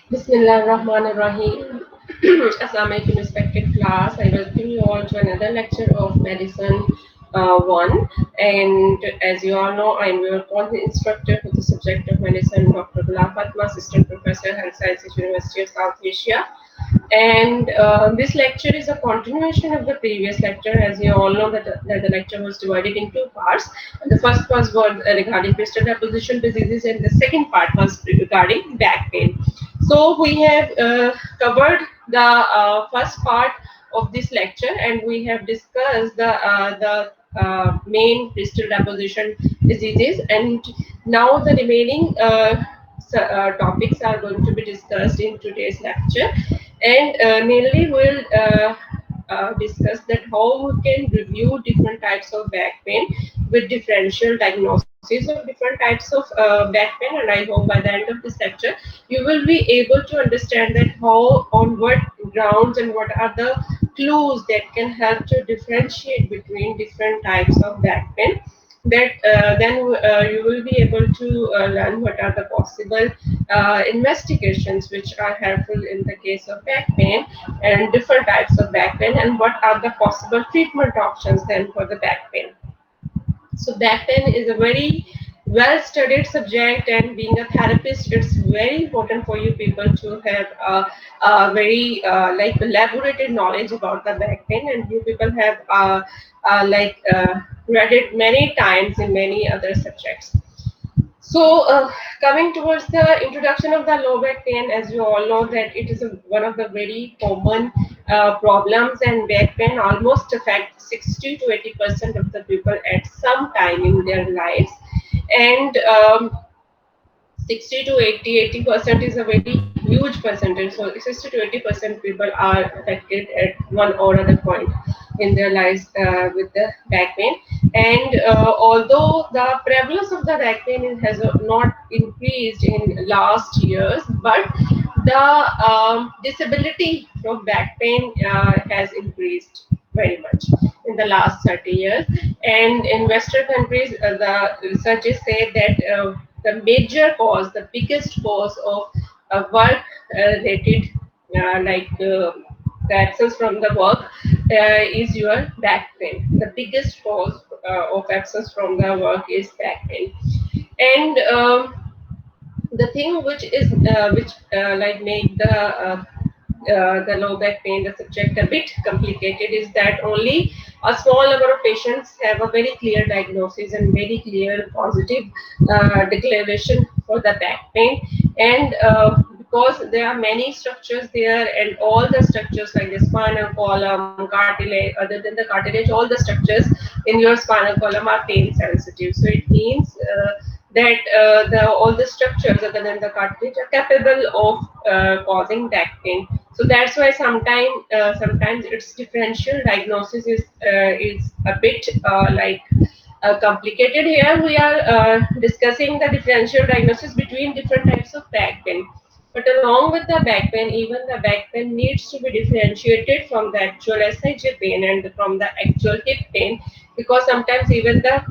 Bismillahirrahmanirrahim. Assalamualaikum, respected class. I welcome you all to another lecture of Medicine 1. And as you all know, I am your content instructor for the subject of medicine, Dr. Ghulam Fatima, Assistant Professor, Health Sciences, University of South Asia. And this lecture is a continuation of the previous lecture. As you all know, that the lecture was divided in two parts. And the first was regarding crystal deposition diseases, and the second part was regarding back pain. So we have covered the first part of this lecture, and we have discussed the main crystal deposition diseases, and now the remaining topics are going to be discussed in today's lecture, and mainly we'll discuss that how we can review different types of back pain with differential diagnosis of different types of back pain. And I hope by the end of this lecture you will be able to understand that how, on what grounds and what are the clues that can help to differentiate between different types of back pain, that then you will be able to learn what are the possible investigations which are helpful in the case of back pain and different types of back pain, and what are the possible treatment options then for the back pain. So back pain is a very well studied subject, and being a therapist, it's very important for you people to have a very like elaborated knowledge about the back pain, and you people have read it many times in many other subjects. So, coming towards the introduction of the low back pain, as you all know, that it is one of the very common problems, and back pain almost affects 60 to 80% of the people at some time in their lives, and 60 to 80% is a very huge percentage. So 60 to 80% people are affected at one or other point in their lives with the back pain. And although the prevalence of the back pain has not increased in last years, but the disability from back pain has increased very much in the last 30 years. And in Western countries, the researchers say that the major cause, the biggest cause of work related, the absence from the work, is your back pain. The biggest cause of absence from the work is back pain. And the thing which is which like make the low back pain, the subject, a bit complicated is that only a small number of patients have a very clear diagnosis and very clear positive declaration for the back pain. And because there are many structures there, and all the structures like the spinal column, cartilage, other than the cartilage, all the structures in your spinal column are pain sensitive. So it means that all the structures other than the cartilage are capable of causing back pain. So that's why sometimes its differential diagnosis is a bit complicated. Here we are discussing the differential diagnosis between different types of back pain. But along with the back pain, even the back pain needs to be differentiated from the actual SIJ pain and from the actual hip pain, because sometimes even the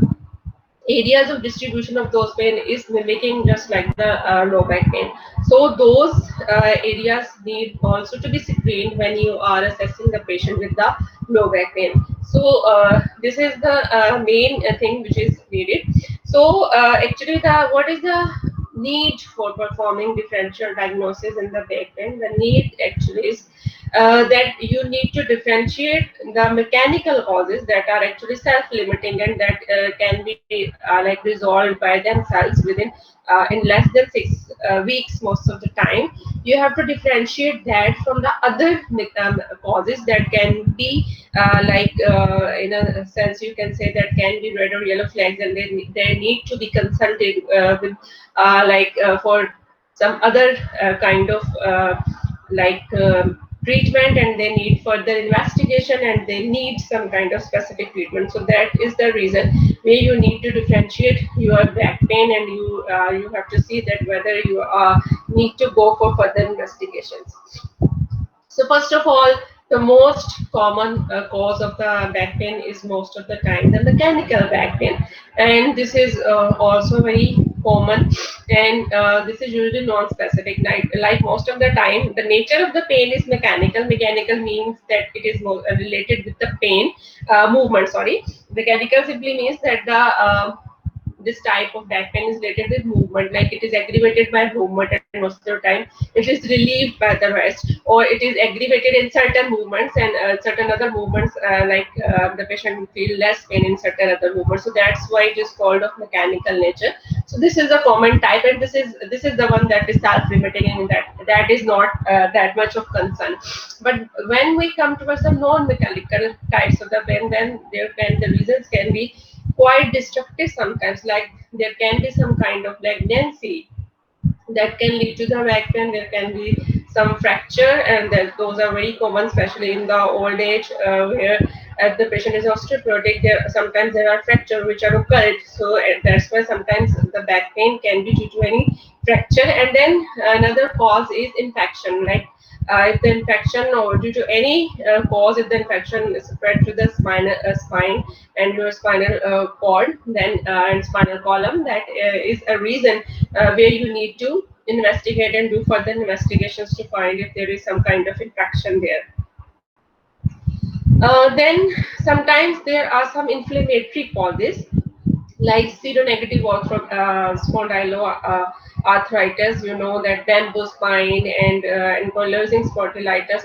areas of distribution of those pain is mimicking just like the low back pain. So those areas need also to be screened when you are assessing the patient with the low back pain. So this is the main thing which is needed. So actually, the what is the need for performing differential diagnosis in the back pain? The need actually is that you need to differentiate the mechanical causes that are actually self-limiting, and that can be resolved by themselves within in less than 6 weeks most of the time. You have to differentiate that from the other causes that can be in a sense you can say that can be red or yellow flags, and they need to be consulted with for some other kind of like treatment, and they need further investigation, and they need some kind of specific treatment. So that is the reason where you need to differentiate your back pain, and you have to see that whether you need to go for further investigations. So first of all, the most common cause of the back pain is most of the time the mechanical back pain, and this is also very common, and this is usually non-specific. Like most of the time, the nature of the pain is mechanical. Mechanical means that it is related with the pain movement. Sorry, mechanical simply means that the this type of back pain is related with movement, like it is aggravated by movement, and most of the time it is relieved by the rest, or it is aggravated in certain movements, and certain other movements, the patient will feel less pain in certain other movements. So that's why it is called of mechanical nature. So this is a common type, and this is the one that is self-limiting, and that is not that much of concern. But when we come towards the non-mechanical types of the pain, then the reasons can be quite destructive sometimes. Like there can be some kind of pregnancy that can lead to the back pain. There can be some fracture, and those are very common, especially in the old age, where as the patient is osteoporotic, there are fractures which are occurred. So that's why sometimes the back pain can be due to any fracture. And then another cause is infection. Like if the infection, or due to any cause, if the infection is spread to the spine and your spinal cord, then and spinal column, that is a reason where you need to investigate and do further investigations to find if there is some kind of infection there. Then sometimes there are some inflammatory causes, like seronegative spondyloarthritis. You know that bamboo spine and ankylosing spondylitis,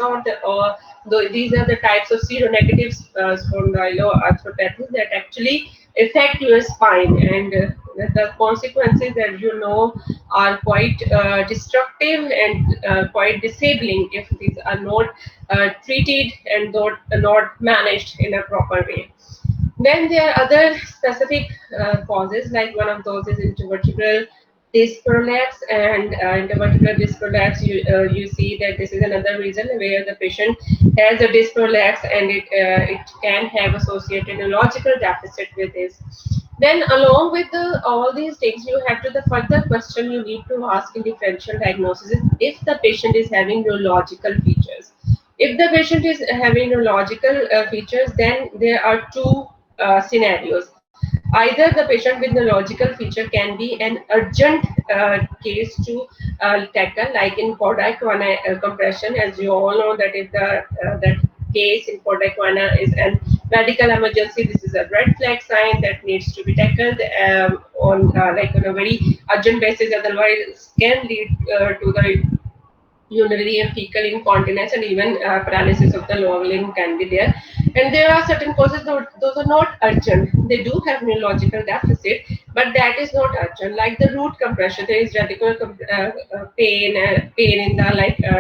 these are the types of seronegative spondyloarthropathies that actually affect your spine, and the consequences, that are quite destructive and quite disabling if these are not treated and not managed in a proper way. Then there are other specific causes, like one of those is intervertebral disc prolapse, and intervertebral disc prolapse. You see that this is another reason where the patient has a disc prolapse, and it can have associated neurological deficit with this. Then, along with all these things, you have to the further question you need to ask in differential diagnosis is if the patient is having neurological features. If the patient is having neurological features, then there are two scenarios. Either the patient with neurological feature can be an urgent case to tackle, like in corda compression. As you all know, that if that case in corda is an medical emergency, this is a red flag sign that needs to be tackled on a very urgent basis. Otherwise, can lead to the urinary and fecal incontinence, and even paralysis of the lower limb can be there. And there are certain causes, those are not urgent. They do have neurological deficit, but that is not urgent. Like the root compression, there is radical pain in the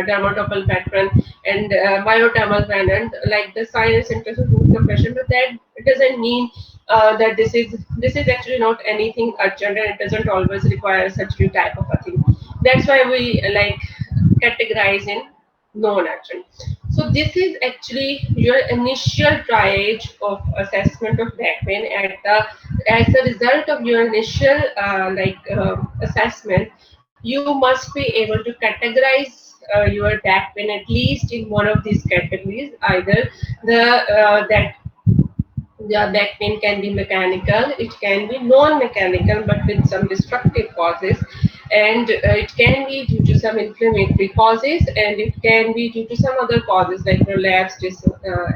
dermatopal pattern and myodermal vein, and like the sign and symptoms of root compression. But that doesn't mean that this is actually not anything urgent, and it doesn't always require surgery type of a thing. That's why we categorize in non-urgent. So this is actually your initial triage of assessment of back pain. As a result of your initial assessment, you must be able to categorize your back pain at least in one of these categories. Either the back pain can be mechanical, it can be non-mechanical but with some destructive causes, and it can be due to some inflammatory causes, and it can be due to some other causes like relapse, etc.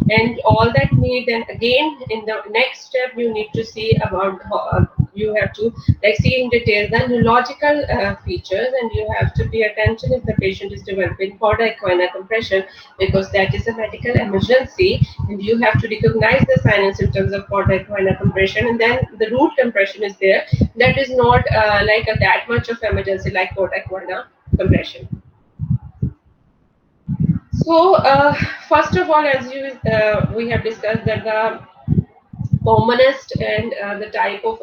And all that need, then again in the next step you need to see about you have to see in detail the neurological features, and you have to pay attention if the patient is developing corda equina compression, because that is a medical emergency, and you have to recognize the signs and symptoms of corda equina compression. And then the root compression is there, that is not that much of emergency like corda equina compression. So first of all, as we have discussed that the commonest and the type of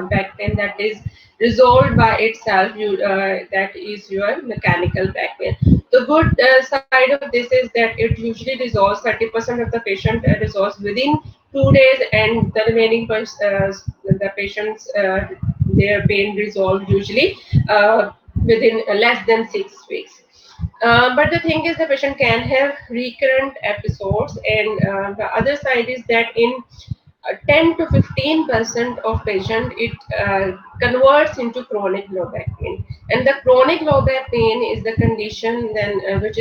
back pain that is resolved by itself, that is your mechanical back pain. The good side of this is that it usually resolves. 30% of the patient resolves within 2 days, and the remaining the patients their pain resolved usually within less than 6 weeks. But the thing is, the patient can have recurrent episodes, and the other side is that in 10 to 15% of patient it converts into chronic low back pain. And the chronic low back pain is the condition then which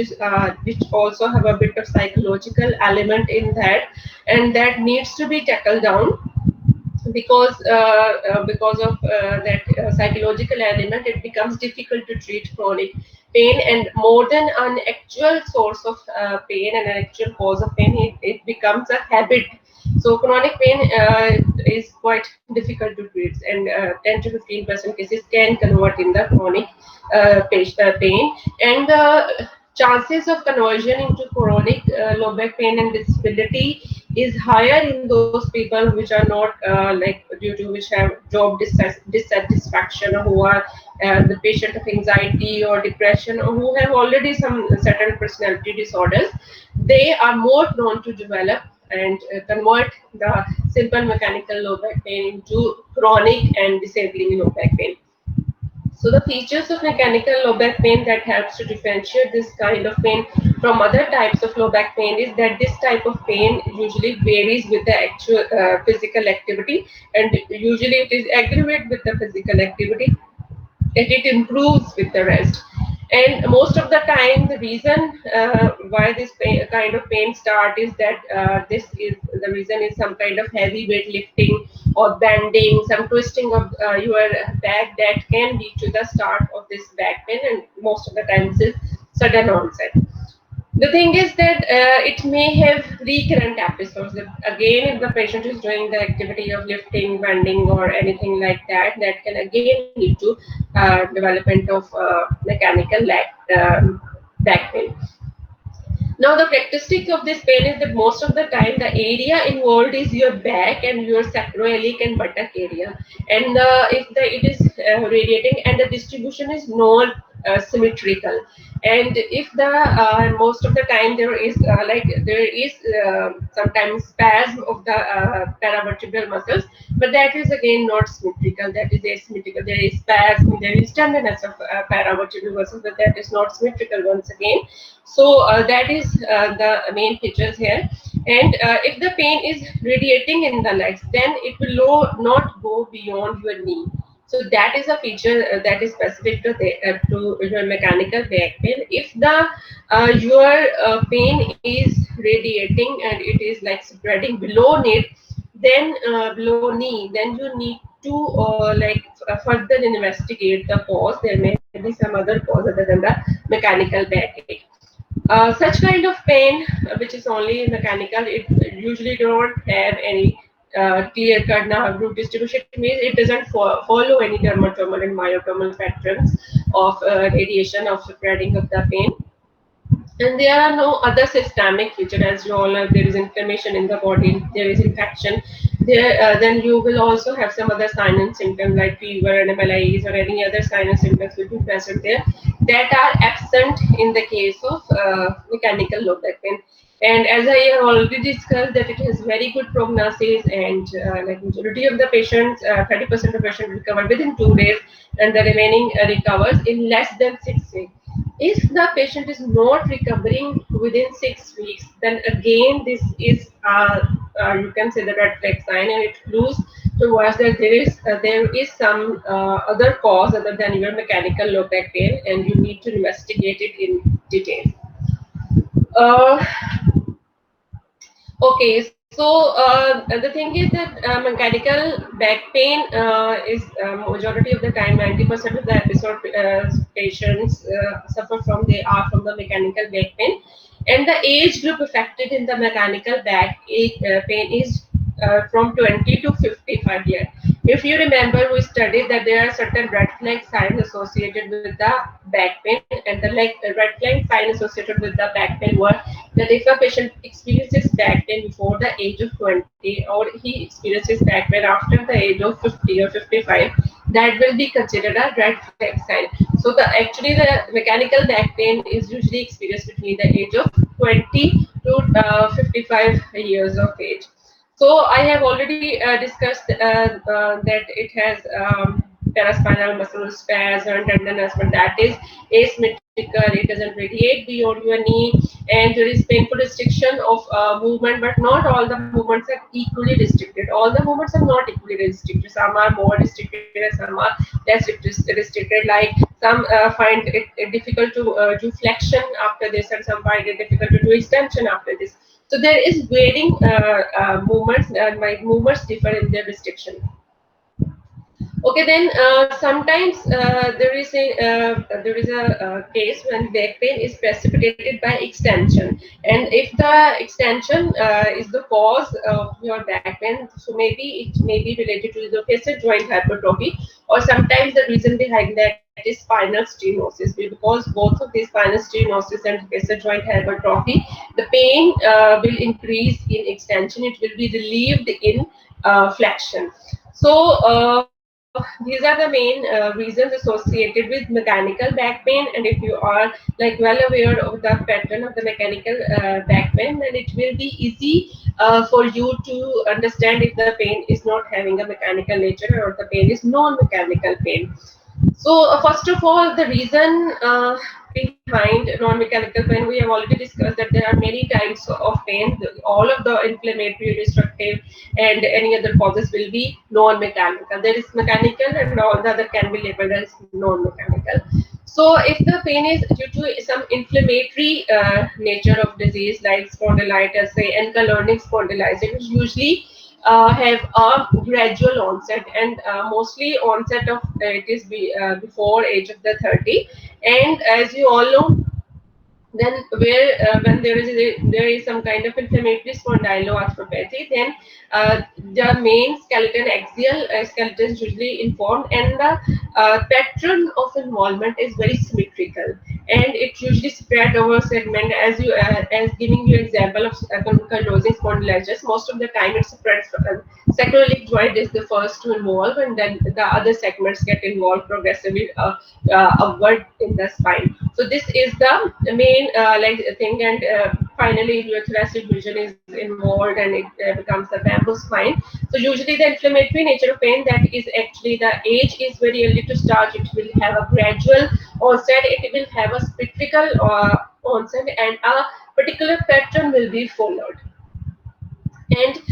also have a bit of psychological element in that, and that needs to be tackled down because of that psychological element. It becomes difficult to treat chronic pain, and more than an actual source of pain and an actual cause of pain, it becomes a habit. So chronic pain is quite difficult to treat, and 10 to 15% cases can convert in the chronic pain, and the chances of conversion into chronic low back pain and disability is higher in those people which are not due to which have job dissatisfaction, or who are the patient of anxiety or depression, or who have already some certain personality disorders. They are more prone to develop and convert the simple mechanical low back pain into chronic and disabling low back pain. So the features of mechanical low back pain that helps to differentiate this kind of pain from other types of low back pain is that this type of pain usually varies with the actual physical activity, and usually it is aggravated with the physical activity, and it improves with the rest. And most of the time, the reason why this kind of pain start is that this is the reason is some kind of heavy weight lifting or bending, some twisting of your back that can lead to the start of this back pain, and most of the time this is sudden onset. The thing is that it may have recurrent episodes. Again, if the patient is doing the activity of lifting, bending, or anything like that, that can again lead to development of mechanical back pain. Now, the characteristic of this pain is that most of the time the area involved is your back and your sacroiliac and buttock area, and if it is radiating, and the distribution is not symmetrical, and if the most of the time there is sometimes spasm of the paravertebral muscles, but that is again not symmetrical, that is asymmetrical. There is spasm, there is tenderness of paravertebral muscles, but that is not symmetrical once again. So that is the main features here. And if the pain is radiating in the legs, then it will not go beyond your knee. So that is a feature that is specific to your mechanical back pain. If the your pain is radiating and it is like spreading below knee, below knee, then you need to further investigate the cause. There may be some other cause other than the mechanical backache. Such kind of pain, which is only mechanical, it usually don't have any clear-cut nerve root distribution. It means it doesn't follow any dermatomal and myotomal patterns of radiation of spreading of the pain. And there are no other systemic feature. As you all know, there is inflammation in the body, there is infection. Then you will also have some other signs and symptoms like fever and MLIs or any other sign and symptoms will be present there that are absent in the case of mechanical low back pain. And as I have already discussed, that it has very good prognosis, and like majority of the patients, 30% of patients recover within 2 days, and the remaining recovers in less than 6 weeks. If the patient is not recovering within 6 weeks, then again this is you can say the red flag sign, and it clues towards that there is some other cause other than your mechanical low back pain, and you need to investigate it in detail. Uh, Okay, so the thing is that mechanical back pain is majority of the time, 90% of the episode patients suffer from, they are from the mechanical back pain, and the age group affected in the mechanical pain is from 20 to 55 years. If you remember, we studied that there are certain red flag signs associated with the back pain, and the red flag sign associated with the back pain were that if a patient experiences back pain before the age of 20, or he experiences back pain after the age of 50 or 55, that will be considered a red flag sign. So the mechanical back pain is usually experienced between the age of 20 to 55 years of age. So I have already discussed that it has paraspinal muscle spasm and tenderness, but that is asymmetrical. It doesn't radiate beyond your knee, and there is painful restriction of movement, but not all the movements are equally restricted. All the movements are not equally restricted. Some are more restricted and some are less restricted. Like some find it difficult to do flexion after this, and some find it difficult to do extension after this. So there is varying movements, and my movements differ in their restriction. Okay, then sometimes there is a case when back pain is precipitated by extension, and if the extension is the cause of your back pain, so maybe it may be related to the facet joint hypertrophy, or sometimes the reason behind that is spinal stenosis, because both of these spinal stenosis and facet joint hypertrophy, the pain will increase in extension. It will be relieved in flexion. So these are the main reasons associated with mechanical back pain. And if you are like well aware of the pattern of the mechanical back pain, then it will be easy for you to understand if the pain is not having a mechanical nature or the pain is non-mechanical pain. So, first of all, the reason behind non-mechanical pain, we have already discussed that there are many types of pain. All of the inflammatory, destructive, and any other causes will be non-mechanical. There is mechanical, and all the other can be labeled as non-mechanical. So, if the pain is due to some inflammatory nature of disease like spondylitis, say ankylosing spondylitis, which usually have a gradual onset, and mostly onset of it is before age of the 30. And as you all know, then where when there is some kind of inflammatory spondyloarthropathy, then the main skeleton axial skeleton is usually informed, and the pattern of involvement is very symmetrical, and it usually spread over segment. As giving you example of ankylosing spondylitis, most of the time it spreads from sacroiliac joint is the first to involve, and then the other segments get involved progressively upward in the spine. So this is the main like thing, and finally your thoracic region is involved, and it becomes the bamboo spine. So usually the inflammatory nature of pain, that is actually the age is very early to start. It will have a gradual onset. It will have a symmetrical onset, and a particular pattern will be followed. And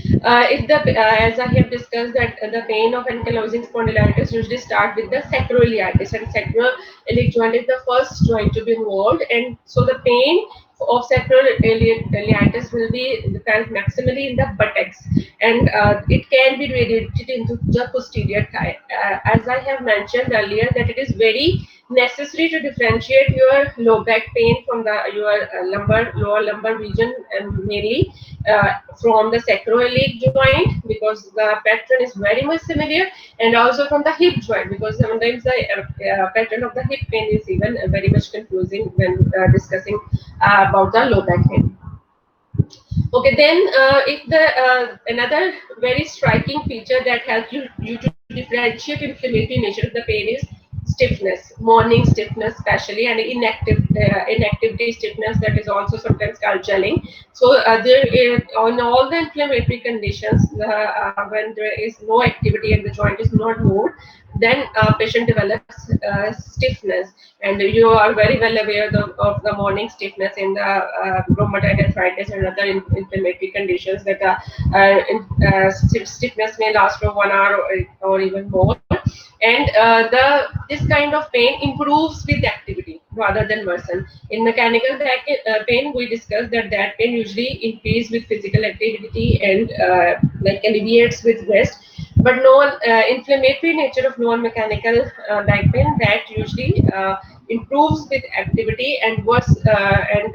if the as I have discussed that the pain of ankylosing spondylitis usually start with the sacroiliitis, and sacroiliac joint is the first joint to be involved, and so the pain of sacroiliitis will be felt maximally in the buttocks, and it can be radiated into the posterior thigh. As I have mentioned earlier, that it is very necessary to differentiate your low back pain from the your lower lumbar region, and mainly from the sacroiliac joint, because the pattern is very much similar, and also from the hip joint, because sometimes the pattern of the hip pain is even very much confusing when discussing about the low back pain. Okay, then if the another very striking feature that helps you to differentiate inflammatory nature of the pain is stiffness, morning stiffness especially, and inactivity stiffness, that is also sometimes called gelling. So there is, on all the inflammatory conditions, when there is no activity and the joint is not moved, then patient develops stiffness. And you are very well aware of the morning stiffness in the rheumatoid arthritis and other inflammatory conditions, that stiffness may last for 1 hour or even more. And this kind of pain improves with activity rather than worsen. In mechanical back pain, we discussed that pain usually increases with physical activity and like alleviates with rest. But inflammatory nature of non-mechanical back pain, that usually improves with activity and worse and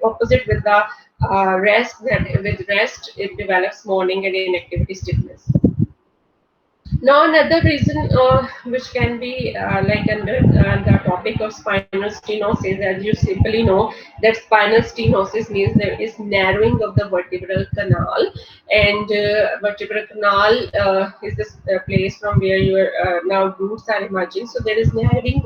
opposite with the rest. That with rest it develops morning and inactivity stiffness. Now another reason which can be like under the topic of spinal stenosis, as you simply know that spinal stenosis means there is narrowing of the vertebral canal, and vertebral canal is this place from where your now roots are emerging. So there is narrowing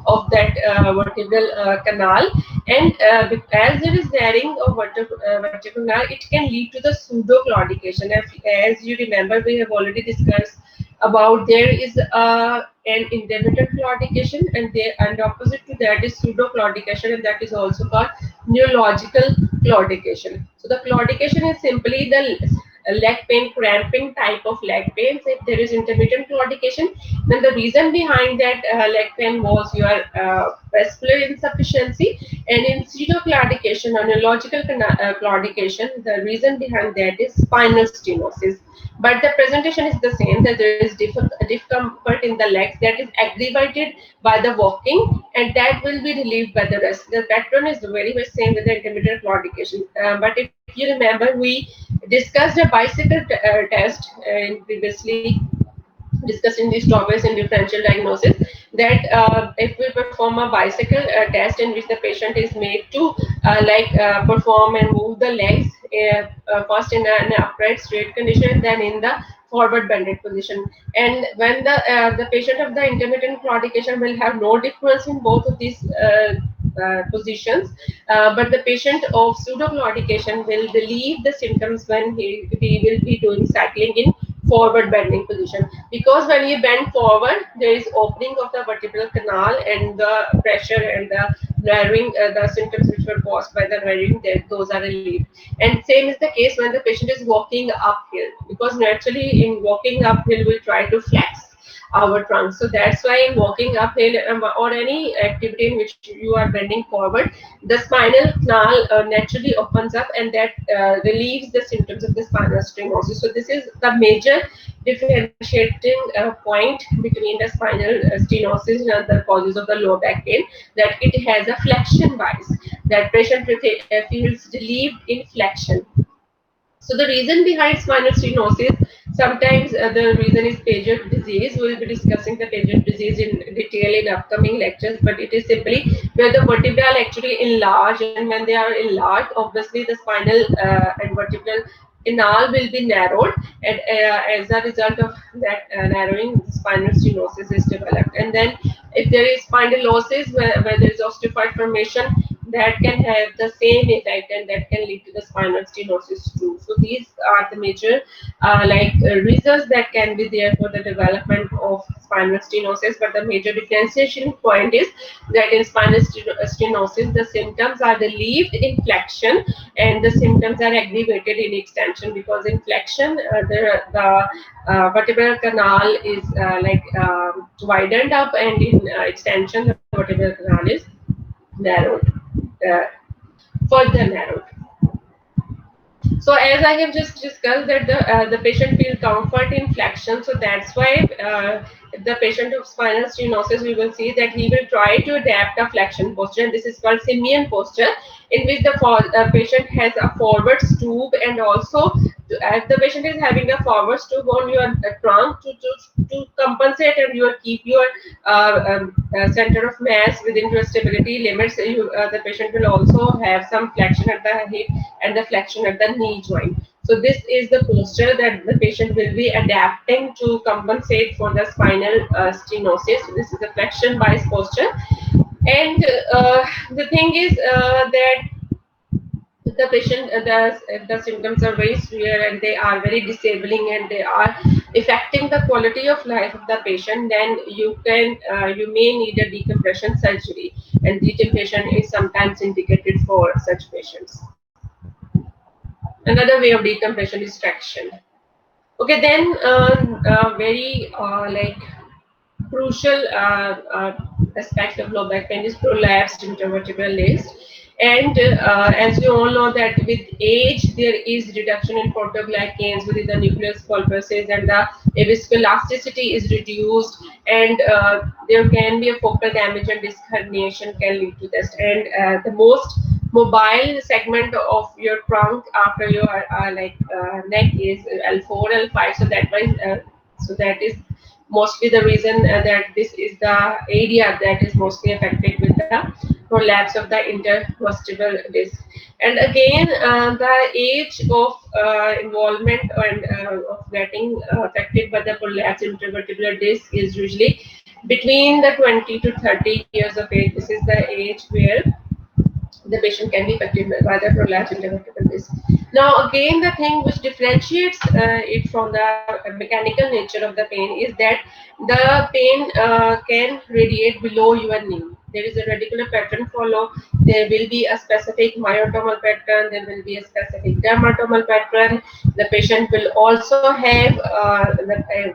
of that vertebral canal, and as there is narrowing of vertebral canal, it can lead to the pseudoclaudication. As you remember, we have already discussed about there is an intermittent claudication, and opposite to that is pseudo claudication, and that is also called neurological claudication. So the claudication is simply the leg pain, cramping type of leg pain. So if there is intermittent claudication, then the reason behind that leg pain was your vascular insufficiency, and in pseudo claudication or neurological claudication, the reason behind that is spinal stenosis. But the presentation is the same, that there is discomfort in the legs that is aggravated by the walking, and that will be relieved by the rest. The pattern is very much same with the intermittent claudication. But if you remember, we discussed a bicycle test previously, discussing these topics in differential diagnosis, that if we perform a bicycle test in which the patient is made to perform and move the legs first in an upright straight condition, then in the forward bended position, and when the patient of the intermittent claudication will have no difference in both of these positions, but the patient of pseudo claudication will relieve the symptoms when he will be doing cycling in forward bending position, because when you bend forward there is opening of the vertebral canal, and the pressure and the narrowing, the symptoms which were caused by the narrowing, those are relieved. And same is the case when the patient is walking uphill, because naturally in walking uphill we try to flex our trunk. So that's why in walking uphill or any activity in which you are bending forward, the spinal canal naturally opens up, and that relieves the symptoms of the spinal stenosis. So this is the major differentiating point between the spinal stenosis and other causes of the lower back pain, that it has a flexion bias. That patient feels relieved in flexion. So the reason behind spinal stenosis, sometimes the reason is Paget disease. We will be discussing the Paget disease in detail in upcoming lectures, but it is simply where the vertebrae actually enlarge, and when they are enlarged, obviously the spinal and vertebral canal will be narrowed, and as a result of that narrowing, spinal stenosis is developed. And then if there is spondylosis, where there is osteophyte formation, that can have the same effect, and that can lead to the spinal stenosis too. So these are the major reasons that can be there for the development of spinal stenosis. But the major differentiation point is that in spinal stenosis, the symptoms are relieved in flexion, and the symptoms are aggravated in extension, because in flexion the vertebral canal is widened up, and in extension the vertebral canal is narrowed, uh, further narrowed. So as I have just discussed, that the patient feel comfort in flexion, so that's why the patient of spinal stenosis, we will see that he will try to adapt a flexion posture, and this is called simian posture, in which the patient has a forward stoop, and also if the patient is having a forward stoop on your trunk to compensate, and you keep your center of mass within your stability limits, the patient will also have some flexion at the hip and the flexion at the knee joint. So this is the posture that the patient will be adapting to compensate for the spinal stenosis. So this is a flexion bias posture. And the thing is that the patient, the symptoms are very severe, and they are very disabling, and they are affecting the quality of life of the patient, then you may need a decompression surgery, and decompression is sometimes indicated for such patients. Another way of decompression is traction. Okay, then very crucial aspect of low back pain is prolapsed intervertebral disc. And as we all know that with age there is reduction in protoglycans within the nucleus pulposus, and the viscoelasticity is reduced, and there can be a focal damage, and disc herniation can lead to this. And the most mobile segment of your trunk after your neck is L4, L5. So that is mostly the reason that this is the area that is mostly affected with the prolapse of the intervertebral disc. And again, the age of involvement and of getting affected by the prolapse intervertebral disc is usually between the 20 to 30 years of age. This is the age where the patient can be affected by the prolapse intervertebral disc. Now, again, the thing which differentiates it from the mechanical nature of the pain is that the pain can radiate below your knee. There is a radicular pattern follow. There will be a specific myotomal pattern. There will be a specific dermatomal pattern. The patient will also have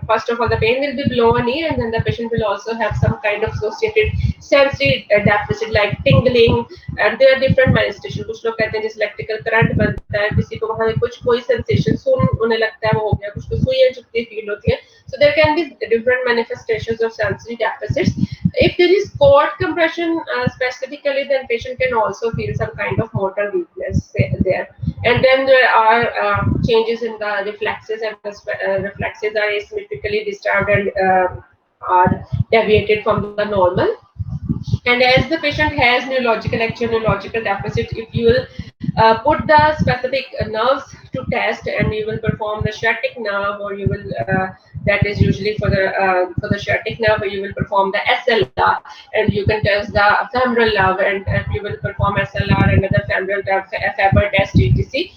first of all, the pain will be below a knee, and then the patient will also have some kind of associated sensory deficit like tingling, and there are different manifestation. कुछ लोग कहते हैं जैसे electrical current बनता है, किसी को वहाँ कुछ कोई सेंसेशन सुन उन्हें लगता है वो हो गया, कुछ को सुइयां चुभती फील होती है. So there can be different manifestations of sensory deficits. If there is cord compression specifically, then patient can also feel some kind of motor weakness there. And then there are changes in the reflexes, and the reflexes are asymmetrically disturbed and are deviated from the normal. And as the patient has neurological actual neurological deficit, if you will put the specific nerves to test, and you will perform the sciatic nerve, or you will that is usually for the sciatic nerve, you will perform the SLR, and you can test the femoral nerve, and you will perform SLR and other femoral Faber test etc.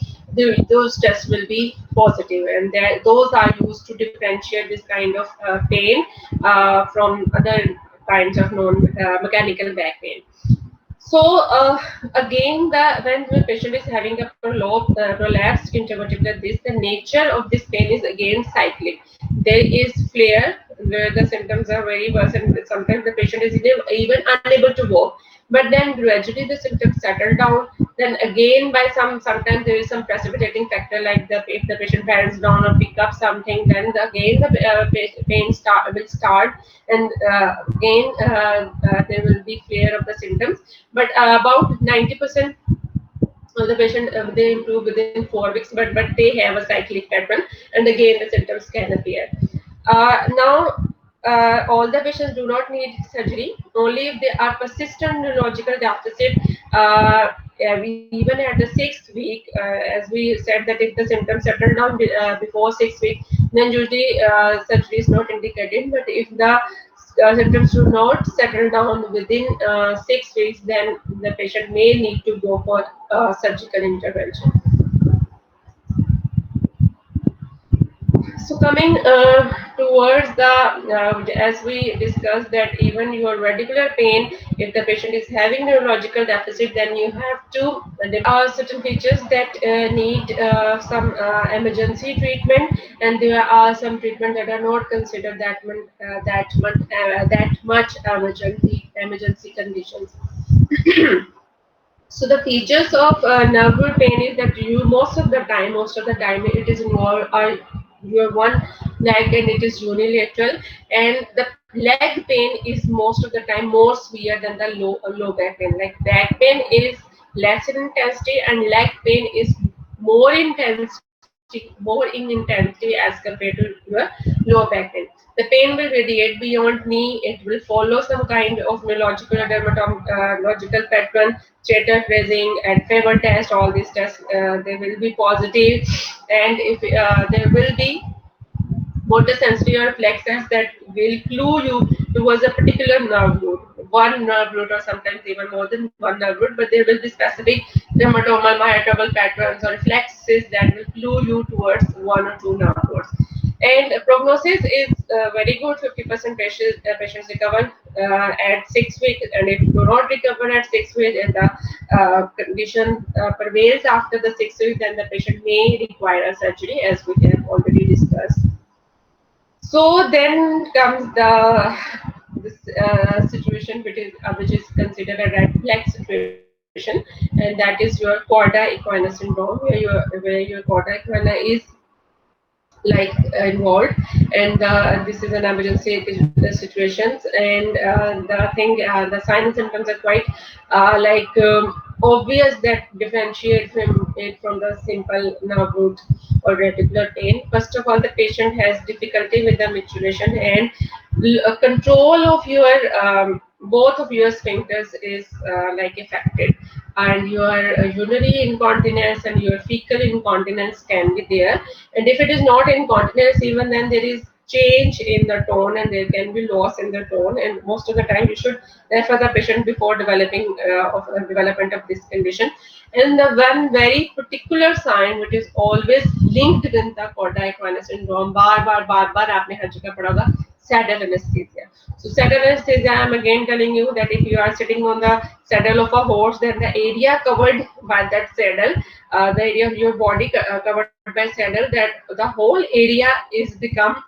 Those tests will be positive, and those are used to differentiate this kind of pain from other kinds of mechanical back pain. So again, when the patient is having a prolapsed intervertebral disc, the nature of this pain is again cyclic. There is flare where the symptoms are very worse, and sometimes the patient is even unable to walk. But then gradually the symptoms settle down. Then again, by sometimes there is some precipitating factor, like if the patient bends down or pick up something, then again the pain will start, and again there will be flare of the symptoms. But about 90% of the patient they improve within 4 weeks, but they have a cyclic pattern, and again the symptoms can appear. Now, all the patients do not need surgery. Only if they are persistent neurological deficit, even at the 6th week, as we said that if the symptoms settle down before 6 weeks, then usually surgery is not indicated. But if the symptoms do not settle down within 6 weeks, then the patient may need to go for surgical intervention. So coming towards as we discussed that even your radicular pain, if the patient is having neurological deficit, then you have to, there are certain features that need some emergency treatment, and there are some treatment that are not considered that much emergency conditions. So the features of nerve root pain is that most of the time it is involved your one leg, and it is unilateral, and the leg pain is most of the time more severe than the low back pain. Like back pain is less in intensity, and leg pain is more in intensity as compared to your lower back pain. The pain will radiate beyond knee. It will follow some kind of neurological or dermatological pattern, stator tracing and Faber test. All these tests they will be positive, and if there will be motor sensory or reflexes that will clue you towards a particular nerve root, one nerve root, or sometimes even more than one nerve root. But there will be specific dermatomal, myotomal patterns or reflexes that will clue you towards one or two nerve roots. And prognosis is very good. 50% patients recover at 6 weeks, and if do not recover at 6 weeks and the condition prevails after the 6 weeks, then the patient may require a surgery, as we have already discussed. So then comes this situation which is considered a red flag situation, and that is your cauda equina syndrome, where your cauda equina is like involved, and this is an emergency situations, and the signs and symptoms are quite obvious that differentiate from the simple nerve root or radicular pain. First of all, the patient has difficulty with the maturation, and control of your both of your sphincters is affected, and your urinary incontinence and your fecal incontinence can be there. And if it is not incontinence, even then there is change in the tone, and there can be loss in the tone. And most of the time, you should refer the patient before developing of development of this condition. And the one very particular sign which is always linked with the Korda equina syndrome, bar आपने हर जगह पढ़ा होगा, saddle anesthesia. So saddle anesthesia, I'm again telling you that if you are sitting on the saddle of a horse, then the area covered by that saddle, the area of your body covered by saddle, that the whole area is become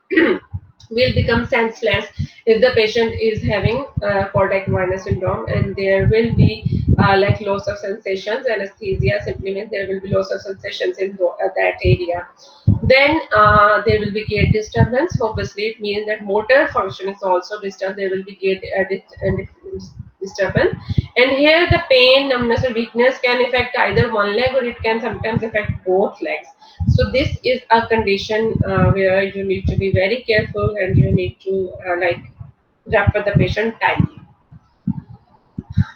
will become senseless if the patient is having cardiac venous syndrome, and there will be like loss of sensations. Anesthesia simply means there will be loss of sensations in that area. Then there will be gait disturbance. Obviously, it means that motor function is also disturbed. There will be gait disturbance, and here the pain, numbness, or weakness can affect either one leg, or it can sometimes affect both legs. So this is a condition where you need to be very careful, and you need to like refer the patient timely.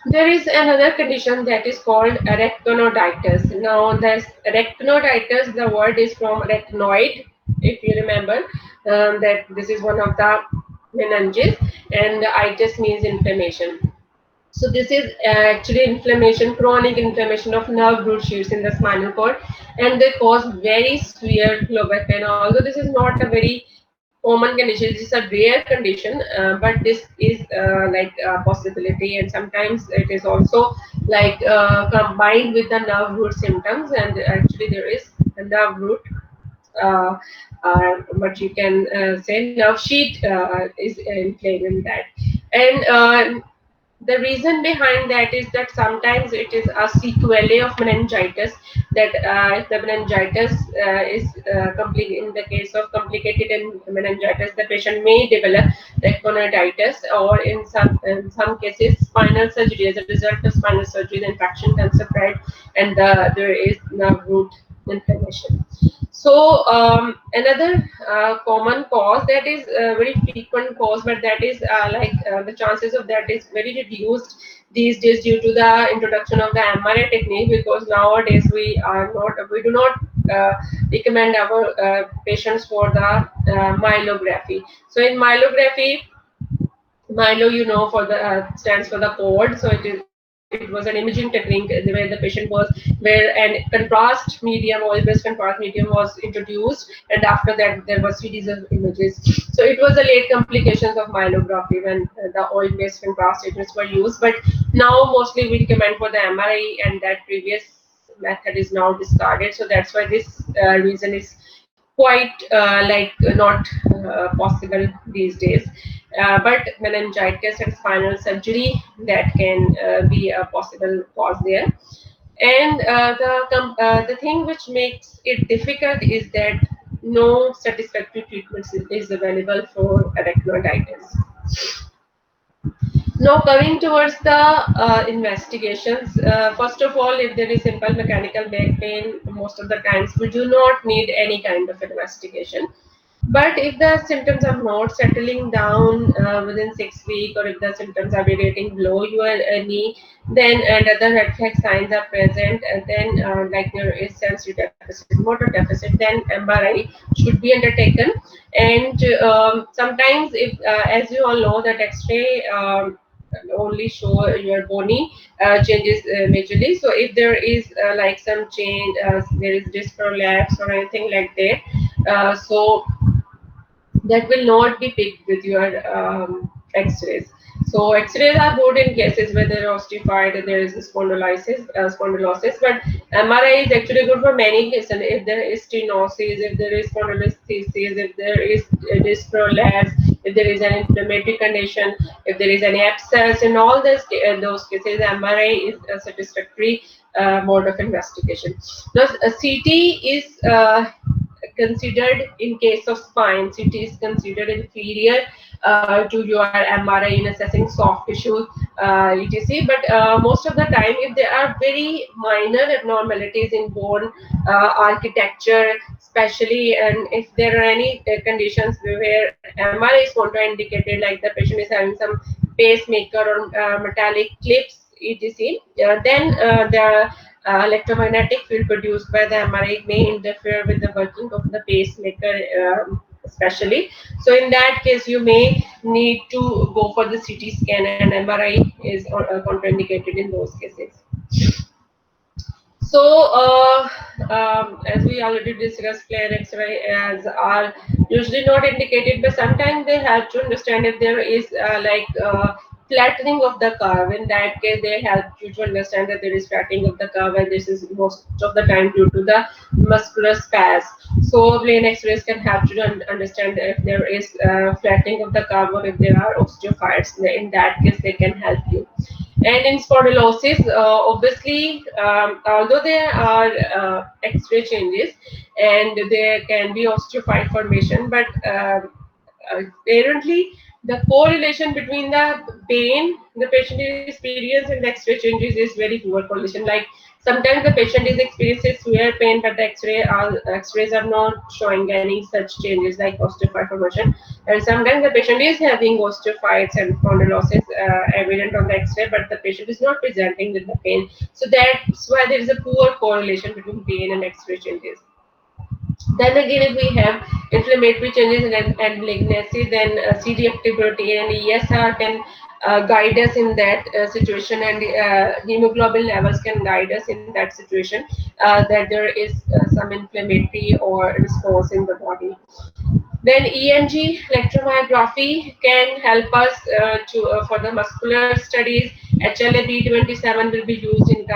There is another condition that is called arachnoiditis. Now, this arachnoiditis, the word is from arachnoid, if you remember, that this is one of the meninges, and itis means inflammation. So this is actually inflammation, chronic inflammation of nerve root sheaths in the spinal cord, and they cause very severe lower pain. Although this is not a very common condition, this is a rare condition, but this is like a possibility, and sometimes it is also like combined with the nerve root symptoms, and actually there is a nerve root uh, what you can say nerve sheath is inflamed in that. And the reason behind that is that sometimes it is a sequelae of meningitis, that if the meningitis is in the case of complicated meningitis, the patient may develop arachnoiditis, or in some cases spinal surgery. As a result of spinal surgery, the infection can spread, and there is nerve root inflammation. So another common cause, that is a very frequent cause, but that is the chances of that is very reduced these days due to the introduction of the MRI technique, because nowadays we do not recommend our patients for the myelography. So in myelography, Milo, you know, for the stands for the cord. So it was an imaging technique where the patient was, where an contrast medium, oil-based contrast medium was introduced, and after that there was series of images. So it was a late complications of myelography when the oil-based contrast agents were used. But now mostly we recommend for the MRI, and that previous method is now discarded. So that's why this reason is quite not possible these days. But meningitis and spinal surgery, that can be a possible cause there. And the thing which makes it difficult is that no satisfactory treatment is available for arachnoiditis. Now coming towards the investigations, first of all, if there is simple mechanical back pain, most of the times we do not need any kind of investigation. But if the symptoms are not settling down within 6 weeks, or if the symptoms are variating below your knee, then and other red flag signs are present, and then like there is sensory deficit, motor deficit, then MRI should be undertaken. And sometimes, if as you all know, that X-ray only show your bony changes majorly. So if there is like some change, there is disc prolapse or anything like that, so that will not be picked with your X-rays. So X-rays are good in cases where there is osteophyte and there is spondylosis, but MRI is actually good for many cases. If there is stenosis, if there is spondylolisthesis, if there is disc prolapse, if there is an inflammatory condition, if there is any abscess, in all those cases, MRI is a satisfactory mode of investigation. Now, CT is considered in case of spine. CT is considered inferior to your MRI in assessing soft tissue, etc. But most of the time, if there are very minor abnormalities in bone architecture, especially, and if there are any conditions where MRI is contraindicated, like the patient is having some pacemaker or metallic clips, etc., then the electromagnetic field produced by the MRI may interfere with the working of the pacemaker especially. So in that case, you may need to go for the CT scan, and MRI is contraindicated in those cases. So, as we already discussed, plain X-ray as are usually not indicated, but sometimes they help to understand if there is flattening of the curve. In that case, they help you to understand that there is flattening of the curve, and this is most of the time due to the muscular spasm. So, plain X-rays can help you to understand if there is flattening of the curve or if there are osteophytes. In that case, they can help you. And in spondylosis, obviously, although there are X-ray changes and there can be osteophyte formation, but apparently the correlation between the pain the patient experiences and the X-ray changes is very poor correlation. Like sometimes the patient is experiencing severe pain, but the X-rays are not showing any such changes like osteophyte formation. And sometimes the patient is having osteophytes and spondylosis evident on the X-ray, but the patient is not presenting with the pain. So that's why there is a poor correlation between pain and X-ray changes. Then again, if we have inflammatory changes and malignancy, then CD active protein and ESR can guide us in that situation, and hemoglobin levels can guide us in that situation that there is some inflammatory or response in the body. Then EMG electromyography can help us for the muscular studies. HLA-B27 will be used in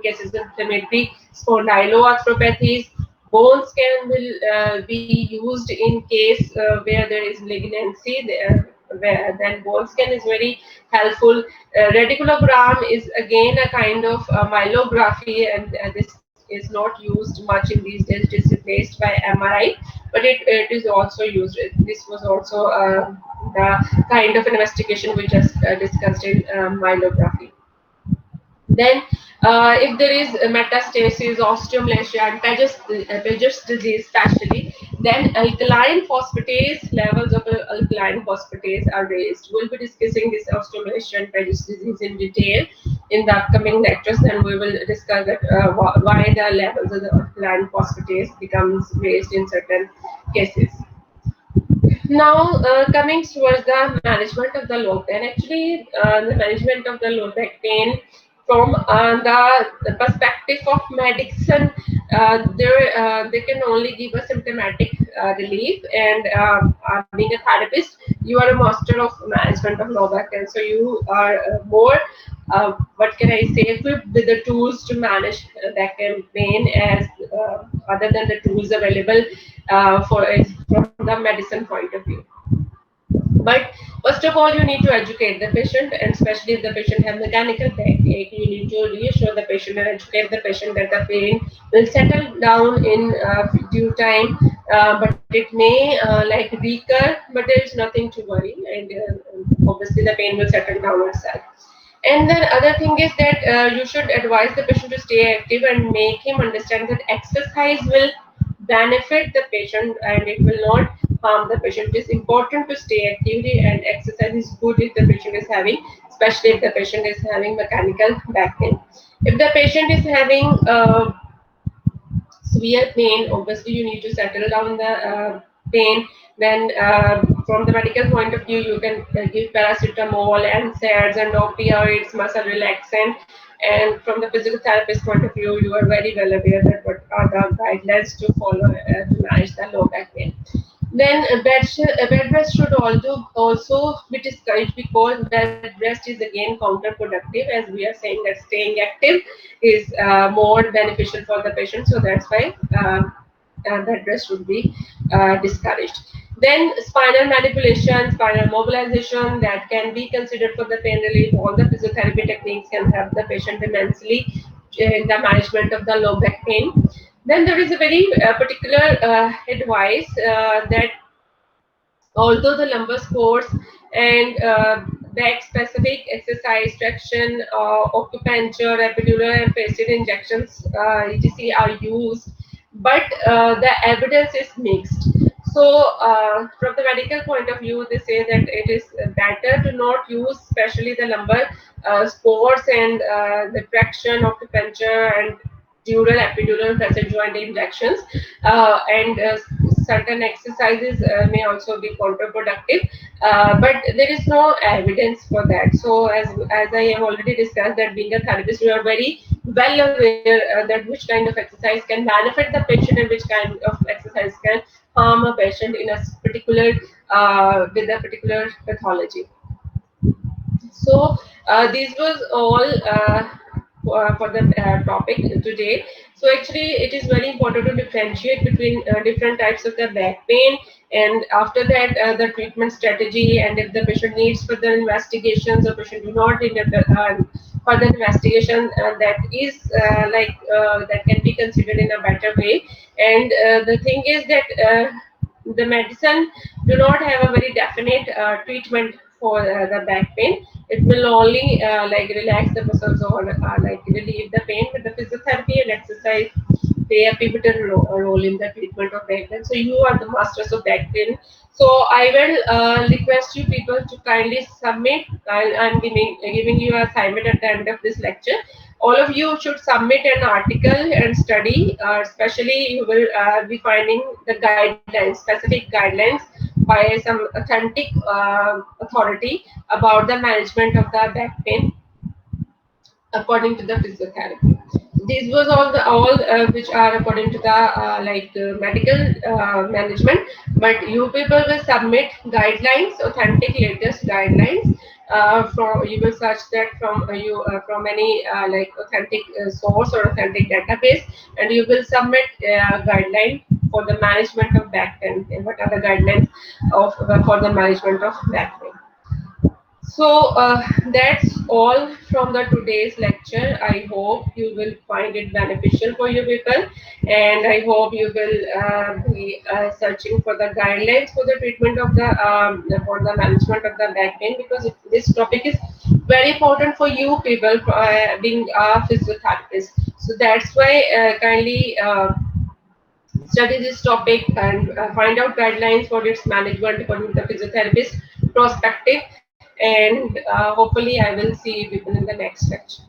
cases of inflammatory spondyloarthropathies. Bone scan will be used in case where there is malignancy. Then bone scan is very helpful. Reticulogram is again a kind of myelography, and this is not used much in these days. It is replaced by MRI, but it is also used. This was also the kind of investigation we just discussed in myelography. Then, if there is metastasis, osteomalacia, and Paget's disease, especially, then alkaline phosphatase levels of alkaline phosphatase are raised. We'll be discussing this osteomalacia and Paget's disease in detail in the upcoming lectures. Then we will discuss that why the levels of the alkaline phosphatase becomes raised in certain cases. Now, coming towards the management of the low pain, actually, the management of the low back pain from the perspective of medicine, they can only give a symptomatic relief. And being a therapist, you are a master of management of low back pain, so you are more. What can I say? Equipped with the tools to manage back pain as other than the tools available for it from the medicine point of view. But first of all, you need to educate the patient, and especially if the patient has mechanical backache, you need to reassure the patient and educate the patient that the pain will settle down in due time. But it may recur, but there is nothing to worry, and obviously the pain will settle down itself. And then other thing is that you should advise the patient to stay active and make him understand that exercise will benefit the patient and it will not harm the patient. It is important to stay actively, and exercise is good if the patient is having, especially if the patient is having mechanical back pain. If the patient is having severe pain, obviously you need to settle down the pain. Then from the medical point of view, you can give paracetamol, NSAIDs and opioids, muscle relaxant. And from the physical therapist point of view, you are very well aware that what are the guidelines to follow to manage the low back pain. Then bed rest should also be discouraged, because bed rest is again counterproductive, as we are saying that staying active is more beneficial for the patient. So that's why bed rest should be discouraged. Then spinal manipulation, spinal mobilization, that can be considered for the pain relief. All the physiotherapy techniques can help the patient immensely in the management of the low back pain. Then there is a very particular advice that although the lumbar sports and back specific exercise, traction, acupuncture, epidural and facet injections, etc. are used, but the evidence is mixed. So from the medical point of view, they say that it is better to not use especially the lumbar sports and the traction, acupuncture and dural, epidural, facet joint injections, and certain exercises may also be counterproductive, but there is no evidence for that. So as I have already discussed, that being a therapist, we are very well aware that which kind of exercise can benefit the patient and which kind of exercise can harm a patient in a particular with a particular pathology. So this was all for the topic today. So actually, it is very important to differentiate between different types of the back pain, and after that, the treatment strategy, and if the patient needs further investigations or patient do not need further investigation, that is that can be considered in a better way. And the thing is that. The medicine do not have a very definite treatment for the back pain. It will only relax the muscles or relieve the pain, but the physiotherapy and exercise play a pivotal role in the treatment of back pain. So you are the masters of back pain. So I will request you people to kindly submit. I'm giving you an assignment at the end of this lecture. All of you should submit an article and study. Especially, you will be finding the guidelines, specific guidelines by some authentic authority about the management of the back pain according to the physiotherapy. These was all which are according to the medical management. But you people will submit guidelines, authentic latest guidelines. From you will search that from you from any authentic source or authentic database, and you will submit guideline for the management of back pain. And what are the guidelines of for the management of back pain? So that's all from the today's lecture. I hope you will find it beneficial for you people, and I hope you will be searching for the guidelines for the treatment of the for the management of the back pain, because this topic is very important for you people being a physiotherapist. So that's why kindly. Study this topic and find out guidelines for its management according to the physiotherapist perspective. And hopefully, I will see you people in the next lecture.